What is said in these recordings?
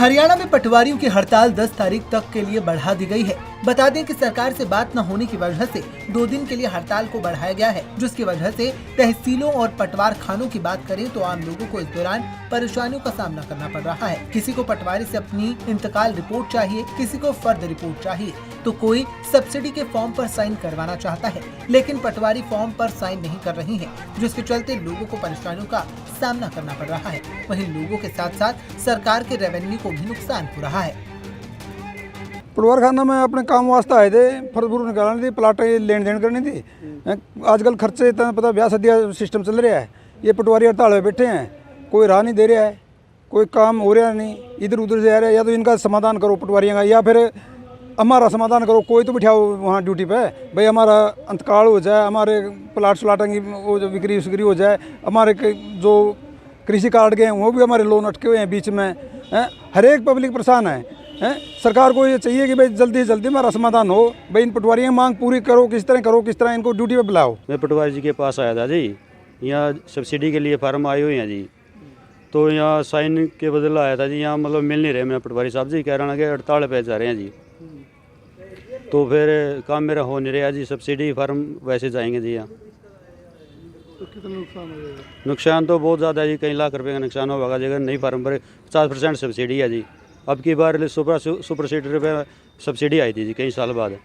हरियाणा में पटवारियों की हड़ताल 10 तारीख तक के लिए बढ़ा दी गई है। बता दें कि सरकार से बात न होने की वजह से 2 दिन के लिए हड़ताल को बढ़ाया गया है, जिसकी वजह से तहसीलों और पटवार खानों की बात करें तो आम लोगों को इस दौरान परेशानियों का सामना करना पड़ रहा है। किसी को पटवारी से अपनी इंतकाल रिपोर्ट चाहिए, किसी को फर्द रिपोर्ट चाहिए, तो कोई सब्सिडी के फॉर्म पर साइन करवाना चाहता है, लेकिन पटवारी फॉर्म पर साइन नहीं कर रही है, जिसके चलते लोगों को परेशानियों का सामना करना पड़ रहा है। वहीं लोगों के साथ साथ सरकार के रेवेन्यू को भी नुकसान हो रहा है। पटवार खाना में अपने काम वास्ते आए थे, फर्द निकालनी थी, प्लाट लेन देन करनी थी। आजकल खर्चे इतना पता ब्याह सदिया सिस्टम चल रहा है। ये पटवारी हड़ताल में बैठे हैं, कोई राह नहीं दे रहा है, कोई काम हो रहा नहीं, इधर उधर से आ रहा है। या तो इनका समाधान करो पटवारियों का, या फिर हमारा समाधान करो, कोई तो बिठाओ वहाँ ड्यूटी पे, भाई हमारा अंतकाल हो जाए, हमारे प्लाट की वो जो बिक्री हो जाए, हमारे जो कृषि कार्ड गए वो भी हमारे लोन अटके हुए हैं बीच में। हर एक पब्लिक परेशान है। सरकार को ये चाहिए कि भाई जल्दी से जल्दी हमारा समाधान हो, भाई इन पटवारियों की मांग पूरी करो, किस तरह इनको ड्यूटी पे बुलाओ। मैं पटवारी जी के पास आया था जी, यहाँ सब्सिडी के लिए फार्म आए हुए हैं जी, तो यहाँ साइन के बदले आया था जी। यहाँ मतलब मिल नहीं रहे। मैं पटवारी साहब जी कह रहा है कि हड़ताल पे जा रहे हैं जी, तो फिर काम मेरा हो नहीं रहा जी। सब्सिडी फार्म वैसे जाएंगे जी यहाँ, तो कितना नुकसान हो जाएगा? नुकसान तो बहुत ज़्यादा है जी, कई लाख रुपए का नुकसान होगा जी। अगर नई फार्म पर 50% सब्सिडी है जी। अब की बार सुपर सीडर पे सब्सिडी आई थी जी कई साल बाद।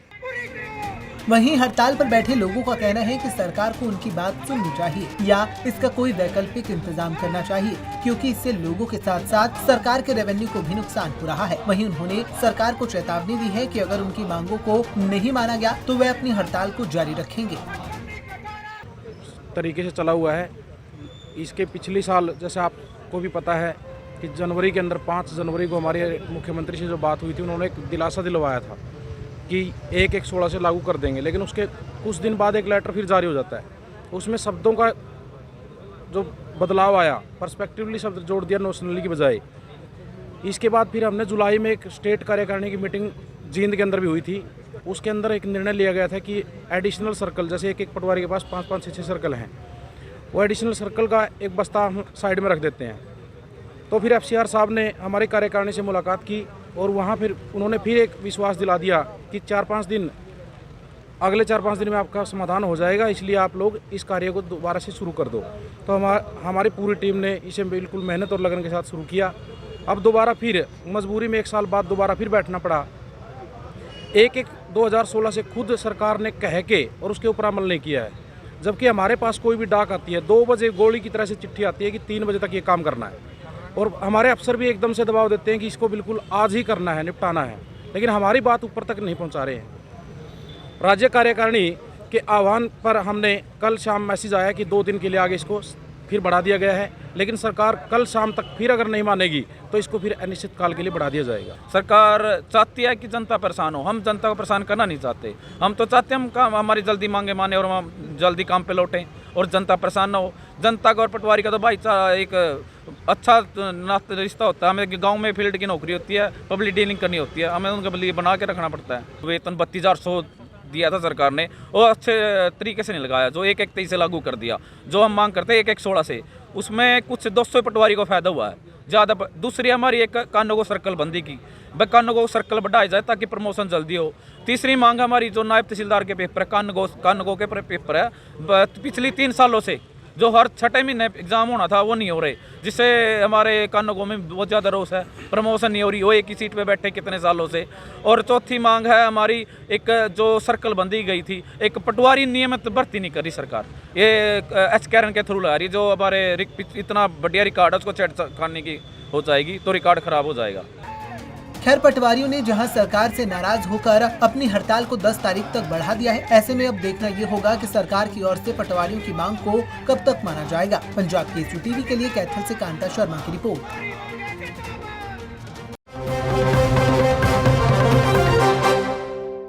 वहीं हड़ताल पर बैठे लोगों का कहना है कि सरकार को उनकी बात सुननी चाहिए या इसका कोई वैकल्पिक इंतजाम करना चाहिए, क्योंकि इससे लोगों के साथ साथ सरकार के रेवेन्यू को भी नुकसान हो रहा है। वहीं उन्होंने सरकार को चेतावनी दी है कि अगर उनकी मांगों को नहीं माना गया तो वे अपनी हड़ताल को जारी रखेंगे। तरीके से चला हुआ है। इसके पिछले साल जैसे आपको भी पता है कि जनवरी के अंदर 5 जनवरी को हमारे मुख्यमंत्री से जो बात हुई थी, उन्होंने एक दिलासा दिलवाया था कि 1/1/16 से लागू कर देंगे, लेकिन उसके कुछ दिन बाद एक लेटर फिर जारी हो जाता है। उसमें शब्दों का जो बदलाव आया, पर्सपेक्टिवली शब्द जोड़ दिया नोशनली की बजाय। इसके बाद फिर हमने जुलाई में एक स्टेट कार्यकारिणी की मीटिंग जींद के अंदर भी हुई थी। उसके अंदर एक निर्णय लिया गया था कि एडिशनल सर्कल, जैसे एक पटवारी के पास 5-5, 6-6 सर्कल हैं, वो एडिशनल सर्कल का एक बस्ता हम साइड में रख देते हैं। तो फिर FCR साहब ने हमारे कार्यकारिणी से मुलाकात की और वहाँ फिर उन्होंने फिर एक विश्वास दिला दिया कि अगले 4-5 दिन में आपका समाधान हो जाएगा, इसलिए आप लोग इस कार्य को दोबारा से शुरू कर दो। तो हमारी पूरी टीम ने इसे बिल्कुल मेहनत और लगन के साथ शुरू किया। अब दोबारा फिर मजबूरी में 1 साल बाद दोबारा फिर बैठना पड़ा। 1/1/2016 से खुद सरकार ने कह के और उसके ऊपर अमल नहीं किया है, जबकि हमारे पास कोई भी डाक आती है 2 बजे गोली की तरह से चिट्ठी आती है कि 3 बजे तक ये काम करना है, और हमारे अफसर भी एकदम से दबाव देते हैं कि इसको बिल्कुल आज ही करना है, निपटाना है, लेकिन हमारी बात ऊपर तक नहीं पहुंचा रहे हैं। राज्य कार्यकारिणी के आह्वान पर हमने कल शाम मैसेज आया कि 2 दिन के लिए आगे इसको फिर बढ़ा दिया गया है, लेकिन सरकार कल शाम तक फिर अगर नहीं मानेगी तो इसको फिर अनिश्चित काल के लिए बढ़ा दिया जाएगा। सरकार चाहती है कि जनता परेशान हो, हम जनता को परेशान करना नहीं चाहते। हम तो चाहते हैं हम काम हमारी जल्दी मांगे माने और हम जल्दी काम पे लौटें और जनता परेशान ना हो। जनता का और पटवारी का तो भाईचारा एक अच्छा रिश्ता होता है। हमें गांव में फील्ड की नौकरी होती है, पब्लिक डीलिंग करनी होती है, हमें उनके लिए बना के रखना पड़ता है। वेतन 32,400 दिया था सरकार ने, और अच्छे तरीके से नहीं लगाया। जो 1/1/23 से लागू कर दिया, जो हम मांग करते हैं 1/1/16 से, उसमें कुछ 200 पटवारी को फायदा हुआ है ज़्यादा। दूसरी हमारी एक कानूगो सर्कल बंदी की, भाई कानूगो सर्कल बढ़ाया जाए ताकि प्रमोशन जल्दी हो। तीसरी मांग हमारी जो नायब तहसीलदार के पेपर है, कानूगो के पेपर है, पिछली 3 सालों से जो हर 6 महीने एग्जाम होना था वो नहीं हो रहे, जिससे हमारे कानूनों में बहुत ज़्यादा रोष है। प्रमोशन नहीं हो रही, वो एक ही सीट पे बैठे कितने सालों से। और चौथी मांग है हमारी, एक जो सर्कल बंदी गई थी, एक पटवारी नियमित भर्ती नहीं कर रही सरकार, ये HKRN के थ्रू ला रही, जो हमारे इतना बढ़िया रिकॉर्ड है उसको छेड़खानी की हो जाएगी तो रिकॉर्ड खराब हो जाएगा। खैर, पटवारियों ने जहां सरकार से नाराज होकर अपनी हड़ताल को 10 तारीख तक बढ़ा दिया है, ऐसे में अब देखना ये होगा कि सरकार की ओर से पटवारियों की मांग को कब तक माना जाएगा। पंजाब केसरी टीवी के लिए कैथल से कांता शर्मा की रिपोर्ट।